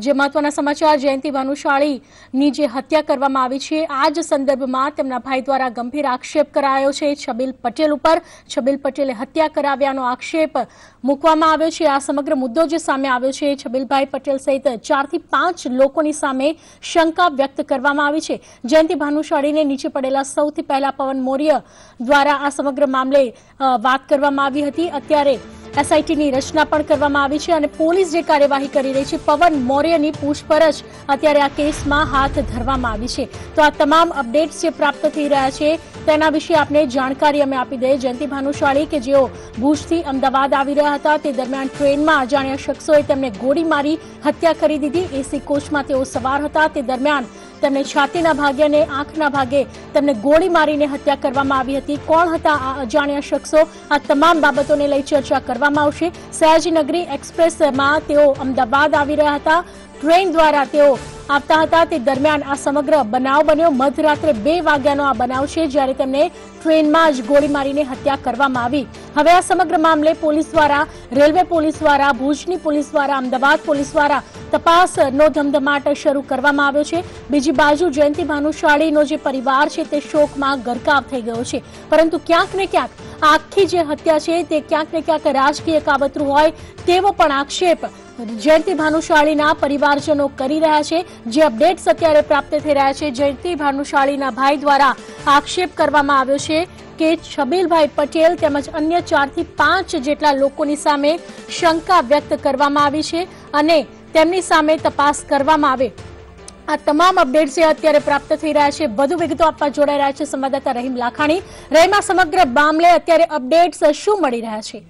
જે મહત્વના સમાચાર જયંતિ ભાનુશાળીની જે હત્યા કરવામાં આવી છે આ જ સંદર્ભમાં તેમના ભાઈ દ્વારા ગંભીર આક્ષેપ કરાયો છે છબીલ પટેલ ઉપર। છબીલ પટેલે હત્યા કરાવ્યાનો આક્ષેપ મૂકવામાં આવ્યો છે। આ સમગ્ર મુદ્દો જે સામે આવ્યો છે છબીલભાઈ પટેલ સહિત 4 થી 5 લોકોની સામે શંકા વ્યક્ત કરવામાં આવી છે। જયંતિ ભાનુશાળીને નીચે પડેલા સૌથી પહેલા પવન મોર્ય દ્વારા આ સમગ્ર મામલે વાત કરવામાં આવી હતી। અત્યારે એસઆઈટીની રચના પણ કરવામાં આવી છે અને પોલીસ જે કાર્યવાહી કરી રહી છે પવન મોર્યની પૂછપરછ અત્યારે આ કેસમાં હાથ ધરવામાં આવી છે। તો આ તમામ અપડેટ્સ જે પ્રાપ્ત થઈ રહ્યા છે તેના વિશે આપને જાણકારી અમે આપી દઈએ। જયંતિ ભાનુશાળી કે જેઓ ભુજથી અમદાવાદ આવી રહ્યા હતા તે દરમિયાન ટ્રેનમાં અજાણ્યા શખ્સોએ તેમને ગોળી મારી હત્યા કરી દીધી। એસી કોચમાં તેઓ સવાર હતા તે દરમિયાન તેમને છાતીના ભાગે અને આંખના ભાગે તેમને ગોળી મારીને હત્યા કરવામાં આવી હતી। કોણ હતા આ અજાણ્યા શખ્સો આ તમામ બાબતોને લઈ ચર્ચા કરવામાં આવશે। સયાજીનગરી એક્સપ્રેસમાં તેઓ અમદાવાદ આવી રહ્યા હતા। ટ્રેન દ્વારા તેઓ આવતા હતા તે દરમિયાન આ સમગ્ર બનાવ બન્યો। મધરાત્રે 2 વાગ્યાનો આ બનાવ છે જ્યારે તેમને ટ્રેનમાં જ ગોળી મારીને હત્યા કરવામાં આવી। હવે આ સમગ્ર મામલે પોલીસ દ્વારા રેલવે પોલીસ દ્વારા ભુજની પોલીસ દ્વારા અમદાવાદ પોલીસ દ્વારા તપાસનો ધમધમાટ શરૂ કરવામાં આવ્યો છે। બીજી બાજુ જયંતિ ભાનુશાળીનો જે પરિવાર છે તે શોકમાં ગરકાવ થઈ ગયો છે પરંતુ ક્યાંક ને ક્યાંક આખી જે હત્યા છે તે ક્યાંક ને ક્યાંક રાજકીય કાવતરું હોય તેવો પણ આક્ષેપ જયંતિ ભાનુશાળીના પરિવારજનો કરી રહ્યા છે। જે અપડેટ્સ અત્યારે પ્રાપ્ત થઈ રહ્યા છે જયંતિ ભાનુશાળીના ભાઈ દ્વારા આક્ષેપ કરવામાં આવ્યો છે કે છબીલભાઈ પટેલ તેમજ અન્ય 4 થી 5 જેટલા લોકોની સામે શંકા વ્યક્ત કરવામાં આવી છે અને તેમની સામે તપાસ કરવામાં આવે। આ તમામ અપડેટ્સ જે અત્યારે પ્રાપ્ત થઈ રહ્યા છે વધુ વિગતો આપવા જોડાઈ રહ્યા છે સંવાદદાતા રહીમ લાખાણી। રહીમ, આ સમગ્ર મામલે અત્યારે અપડેટ્સ શું મળી રહ્યા છે?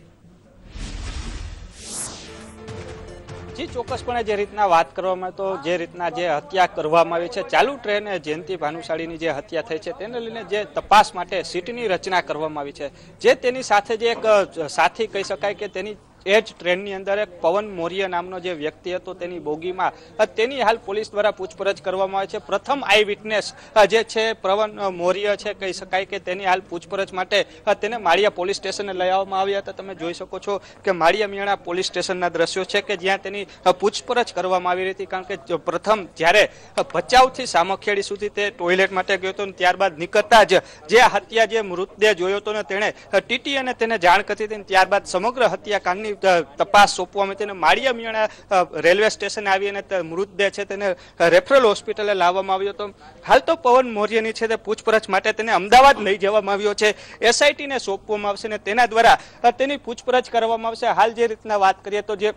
ચોક્કસપણે જે રીતના વાત કરવામાં તો જે રીતના જે હત્યા કરવામાં આવી છે ચાલુ ટ્રેને જયંતિ ભાનુશાળીની જે હત્યા થઈ છે તેને લઈને જે તપાસ માટે સીટની રચના કરવામાં આવી છે। જે તેની સાથે જે એક સાથી કહી શકાય કે તેની એ જ ટ્રેનની અંદર એક પવન મોર્ય નામનો જે વ્યક્તિ હતો તેની બોગીમાં તેની હાલ પોલીસ દ્વારા પૂછપરછ કરવામાં આવે છે। પ્રથમ આઈ વિટનેસ જે છે પવન મોર્ય છે કહી શકાય કે તેની હાલ પૂછપરછ માટે તેને માળિયા પોલીસ સ્ટેશને લઈ આવવામાં આવ્યા હતા। તમે જોઈ શકો છો કે માળિયા મિયાણા પોલીસ સ્ટેશનના દ્રશ્યો છે કે જ્યાં તેની પૂછપરછ કરવામાં આવી રહી હતી કારણ કે પ્રથમ જ્યારે ભચાઉથી સામખિયાળી સુધી તે ટોયલેટ માટે ગયો હતો ત્યારબાદ નીકળતા જ જે હત્યા જે મૃતદેહ જોયો હતો ને તેણે ટીટી અને તેને જાણ કરી હતી ત્યારબાદ સમગ્ર હત્યાકાંડની તપાસ સોંપવામાં તેને માળિયા મિયાણા રેલવે સ્ટેશને આવી અને મૃતદેહ છે તેને રેફરલ હોસ્પિટલે લાવવામાં આવ્યો હતો। હાલ તો પવન મોર્યની છે તે પૂછપરછ માટે તેને અમદાવાદ લઈ જવામાં આવ્યો છે। એસઆઈટીને સોંપવામાં આવશે અને તેના દ્વારા તેની પૂછપરછ કરવામાં આવશે। હાલ જે રીતના વાત કરીએ તો જે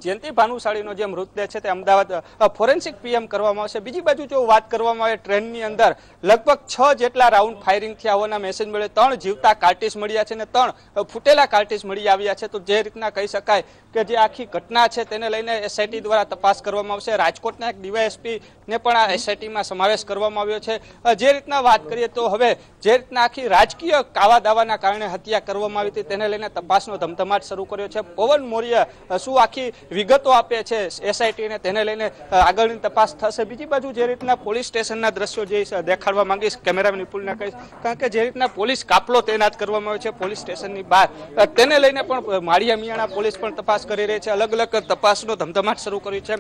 જયંતિ ભાનુશાળીનો જે મૃતદેહ છે તે અમદાવાદ ફોરેન્સિક પીએમ કરવામાં આવશે। બીજી બાજુ જો વાત કરવામાં આવે ટ્રેનની અંદર લગભગ 6 જેટલા રાઉન્ડ ફાયરિંગ થયા હોવાના મેસેજ મળે, 3 જીવતા કાર્ટિસ મળ્યા છે અને 3 ફૂટેલા કાર્ટિસ મળી આવ્યા છે। તો જે રીતના કહી શકાય કે જે આખી ઘટના છે તેને લઈને એસઆઈટી દ્વારા તપાસ કરવામાં આવશે। રાજકોટના એક ડીવાયએસપી ને પણ આ એસઆઈટીમાં સમાવેશ કરવામાં આવ્યો છે। જે રીતના વાત કરીએ તો હવે જે રીતના આખી રાજકીય કાવા દાવાના કારણે હત્યા કરવામાં આવી હતી તેને લઈને તપાસનો ધમધમાટ શરૂ કર્યો છે। પવન મોર્ય શું આખી વિગતો આપે છે એસઆઈટી ને તેને લઈને આગળની તપાસ થશે। બીજી બાજુ જે રીતના પોલીસ સ્ટેશનના દ્રશ્યો જે દેખાડવા માંગીશ કેમેરામેન વિપુલને કહીશ કારણ કે જે રીતના પોલીસ કાફલો તૈનાત કરવામાં આવ્યો છે પોલીસ સ્ટેશનની બહાર તેને લઈને પણ માળિયા મિયાણા પોલીસ પણ તપાસ કરી રહી છે। અલગ અલગ તપાસનો ધમધમાટ શરૂ કર્યો છે।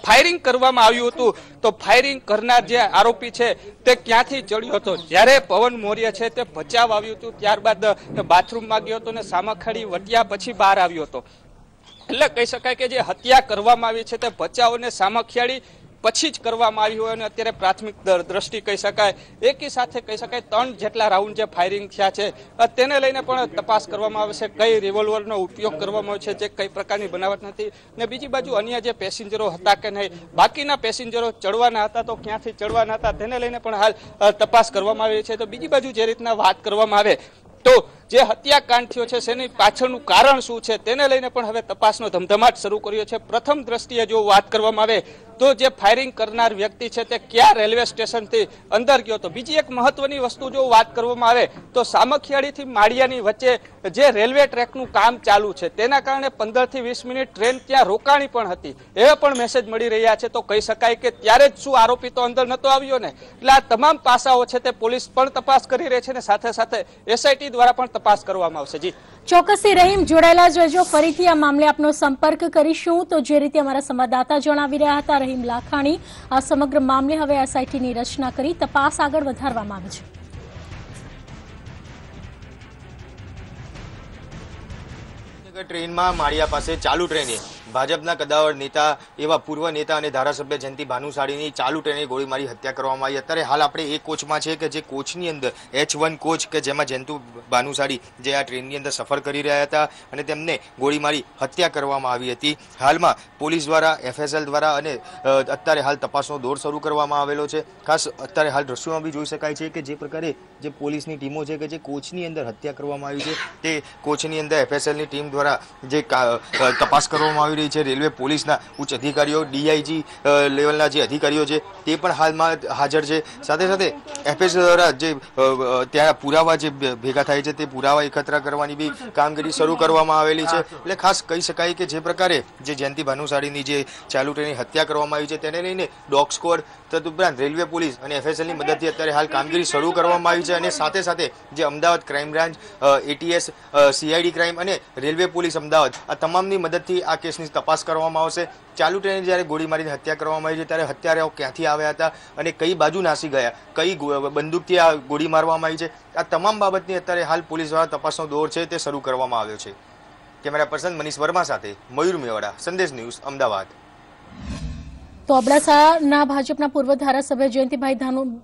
ફાયરિંગ કરવામાં આવ્યું હતું તો ફાયરિંગ કરનાર જે આરોપી છે તે ક્યાંથી ચડ્યો હતો? જ્યારે પવન મોર્ય છે તે ભચાઉ આવ્યું હતું ત્યારબાદ બાથરૂમમાં ગયો હતો અને સામખિયાળી વટ્યા પછી બહાર આવ્યો હતો। એટલે કહી શકાય કે જે હત્યા કરવામાં આવી છે તે ભચાઉ અને સામખિયાળી પછી જ કરવામાં આવી હોય અને અત્યારે પ્રાથમિક દ્રષ્ટિ કહી શકાય એકી સાથે કહી શકાય 3 જેટલા રાઉન્ડ જે ફાયરિંગ થયા છે તેને લઈને પણ તપાસ કરવામાં આવે છે। કઈ રિવોલ્વરનો ઉપયોગ કરવામાં આવ્યો છે, જે કઈ પ્રકારની બનાવટ નથી ને બીજી બાજુ અન્ય જે પેસેન્જરો હતા કે નહીં, બાકીના પેસેન્જરો ચડવાના હતા તો ક્યાંથી ચડવાના હતા તેને લઈને પણ હાલ તપાસ કરવામાં આવી છે। તો બીજી બાજુ જે રીતના વાત કરવામાં આવે તો જે હત્યાકાંડ થયો છે તેની પાછળનું કારણ શું છે તેને લઈને પણ હવે તપાસનો ધમધમાટ શરૂ કર્યો છે। પ્રથમ દ્રષ્ટિએ જો વાત કરવામાં આવે તો જે ફાયરિંગ કરનાર વ્યક્તિ છે તે ક્યાં રેલવે સ્ટેશનથી અંદર ગયો હતો? બીજી એક મહત્વની વસ્તુ જો વાત કરવામાં આવે તો સામખિયાળીથી માળિયાની વચ્ચે જે રેલવે ટ્રેકનું કામ ચાલુ છે તેના કારણે 15 થી 20 મિનિટ ટ્રેન ત્યાં રોકાણી પણ હતી એવા પણ મેસેજ મળી રહ્યા છે। તો કહી શકાય કે ત્યારે જ શું આરોપી તો અંદર નતો આવ્યો ને? એટલે આ તમામ પાસાઓ છે તે પોલીસ પણ તપાસ કરી રહી છે અને સાથે સાથે એસઆઈટી દ્વારા પણ તપાસ કરવામાં આવશે. જી ચોક્કસથી રહીમ જોડાયેલા જ રહેજો. ફરીથી આ મામલે આપનો સંપર્ક કરીશું. તો જે રીતે અમારા સંવાદદાતા જણાવી રહ્યા હતા, રહીમ લાખાણી, આ સમગ્ર મામલે હવે એસઆઈટીની રચના કરી તપાસ આગળ વધારવામાં આવી છે. ટ્રેનમાં માળિયા પાસે ચાલુ ટ્રેને ભાજપના કદાવર નેતા એવા પૂર્વ નેતા અને ધારાસભ્ય જયંતિ ભાનુશાળીની ચાલુ ટ્રેને ગોળી મારી હત્યા કરવામાં આવી. અત્યારે હાલ આપણે એ કોચમાં છે કે જે કોચની અંદર H1 કોચ કે જેમાં જયંતિ ભાનુશાળી જે આ ટ્રેનની અંદર સફર કરી રહ્યા હતા અને તેમને ગોળી મારી હત્યા કરવામાં આવી હતી. હાલમાં પોલીસ દ્વારા FSL દ્વારા અને અત્યારે હાલ તપાસનો દોર શરૂ કરવામાં આવેલો છે. ખાસ અત્યારે હાલ દ્રશ્યોમાં બી જોઈ શકાય છે કે જે પ્રકારે જે પોલીસની ટીમો છે કે જે કોચની અંદર હત્યા કરવામાં આવી છે તે કોચની અંદર FSLની ટીમ દ્વારા જે તપાસ કરવામાં આવી રહી છે. રેલવે પોલીસના ઉચ્ચ અધિકારીઓ DIG લેવલના જે અધિકારીઓ છે તે પણ હાલમાં હાજર છે. સાથે સાથે FSL દ્વારા જે ત્યાં પુરાવા જે ભેગા થાય છે તે પુરાવા એકત્ર કરવાની બી કામગીરી શરૂ કરવામાં આવેલી છે. એટલે ખાસ કહી શકાય કે જે પ્રકારે જે જયંતિ ભાનુશાળીની જે ચાલુ ટ્રેનની હત્યા કરવામાં આવી છે તેને લઈને ડોગ સ્ક્વોડ તદુપરાંત રેલવે પોલીસ અને FSLની મદદથી અત્યારે હાલ કામગીરી શરૂ કરવામાં આવી છે. અને સાથે સાથે જે Ahmedabad crime branch, ATS, CID crime અને રેલવે પોલીસ અમદાવાદ આ તમામની મદદથી આ કેસની તપાસ કરવામાં આવશે. ચાલુ ટ્રેને જ્યારે ગોળી મારીને હત્યા કરવામાં આવી છે ત્યારે હત્યારાઓ ક્યાંથી આવ્યા હતા અને કઈ બાજુ નાસી ગયા, કઈ બંદૂકથી આ ગોળી મારવામાં આવી છે, આ તમામ બાબતની અત્યારે હાલ પોલીસ દ્વારા તપાસનો દોર છે તે શરૂ કરવામાં આવ્યો છે. કેમેરા પર્સન મનીષ વર્મા સાથે મયુર મેવાડા, સંદેશ ન્યૂઝ, અમદાવાદ. તો અબડાસાના ભાજપના પૂર્વ ધારાસભ્ય જયંતિભાઈ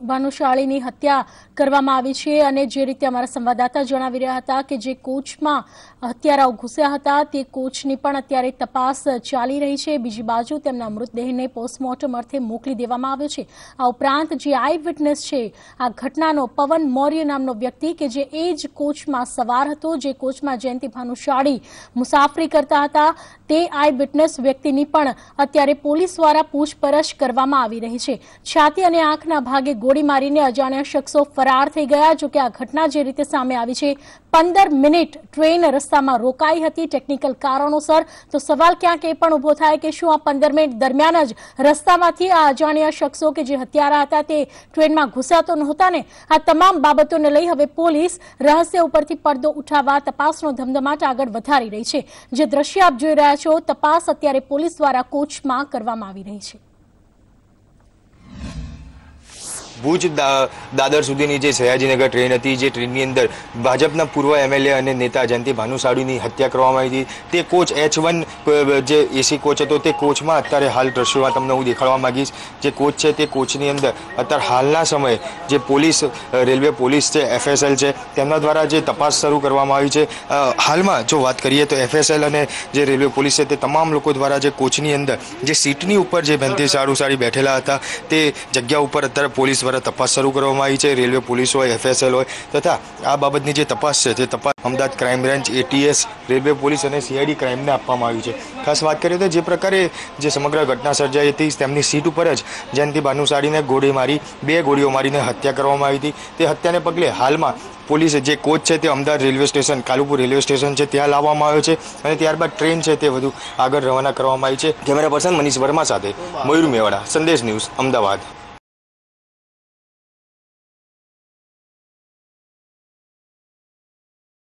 ભાનુશાળીની હત્યા કરવામાં આવી છે અને જે રીતે અમારા સંવાદદાતા જણાવી રહ્યા હતા કે જે કોચમાં હત્યારાઓ ઘૂસ્યા હતા તે કોચની પણ અત્યારે તપાસ ચાલી રહી છે. બીજી બાજુ તેમના મૃતદેહને પોસ્ટમોર્ટમ અર્થે મોકલી દેવામાં આવ્યો છે. આ ઉપરાંત જે આઈ વિટનેસ છે આ ઘટનાનો પવન મૌર્ય નામનો વ્યક્તિ કે જે એ જ કોચમાં સવાર હતો, જે કોચમાં જયંતિ ભાનુશાળી મુસાફરી કરતા હતા, તે આઈ વિટનેસ વ્યક્તિની પણ અત્યારે પોલીસ દ્વારા પૂછપરછ કરવામાં આવી રહી છે. છાતી અને આંખના ભાગે ગોળી મારીને અજાણ્યા શખ્સો ફરાર થઈ ગયા. જોકે આ ઘટના જે રીતે સામે આવી છે, 15 મિનિટ ટ્રેન રસ્તામાં રોકાઈ હતી ટેકનિકલ કારણોસર. તો સવાલ ક્યાંક એ પણ ઉભો થાય કે શું આ 15 મિનિટ દરમિયાન જ રસ્તામાંથી આ અજાણ્યા શખ્સો કે જે હત્યારા હતા તે ટ્રેનમાં ઘૂસ્યા તો નહોતા ને? આ તમામ બાબતોને લઈ હવે પોલીસ રહસ્ય ઉપરથી પડદો ઉઠાવવા તપાસનો ધમધમાટ આગળ વધારી રહી છે. જે દ્રશ્ય આપ જોઈ રહ્યા છો, તપાસ અત્યારે પોલીસ દ્વારા કોચમાં કરવામાં આવી રહી છે. ભુજ દાદર સુધીની જે સયાજીનગર ટ્રેન હતી, જે ટ્રેનની અંદર ભાજપના પૂર્વ MLA અને નેતા જયંતિ ભાનુશાળીની હત્યા કરવામાં આવી હતી, તે કોચ H1 જે AC કોચ હતો તે કોચમાં અત્યારે હાલ દ્રશ્યોમાં તમને હું દેખાડવા માંગીશ. જે કોચ છે તે કોચની અંદર અત્યારે હાલના સમયે જે પોલીસ, રેલવે પોલીસ છે, FSL છે, તેમના દ્વારા જે તપાસ શરૂ કરવામાં આવી છે. હાલમાં જો વાત કરીએ તો FSL અને જે રેલવે પોલીસ છે તે તમામ લોકો દ્વારા જે કોચની અંદર જે સીટની ઉપર જે જયંતિ ભાનુશાળી બેઠેલા હતા તે જગ્યા ઉપર અત્યારે પોલીસ દ્વારા તપાસ શરૂ કરવામાં આવી છે. રેલવે પોલીસ હોય, FSL હોય તથા આ બાબતની જે તપાસ છે તે તપાસ Ahmedabad crime branch, ATS, railway police અને CID ક્રાઇમને આપવામાં આવી છે. ખાસ વાત કરીએ તો જે પ્રકારે જે સમગ્ર ઘટના સર્જાઈ હતી તેમની સીટ ઉપર જ જયંતિ ભાનુશાળીને ગોળી મારી 2 ગોળીઓ મારીને હત્યા કરવામાં આવી હતી. તે હત્યાને પગલે હાલમાં પોલીસે જે કોચ છે તે Ahmedabad railway station, Kalupur railway station છે ત્યાં લાવવામાં આવ્યો છે અને ત્યારબાદ ટ્રેન છે તે વધુ આગળ રવાના કરવામાં આવી છે. કેમેરા પર્સન મનીષ વર્મા સાથે મયુર મેવાડા, સંદેશ ન્યૂઝ, અમદાવાદ.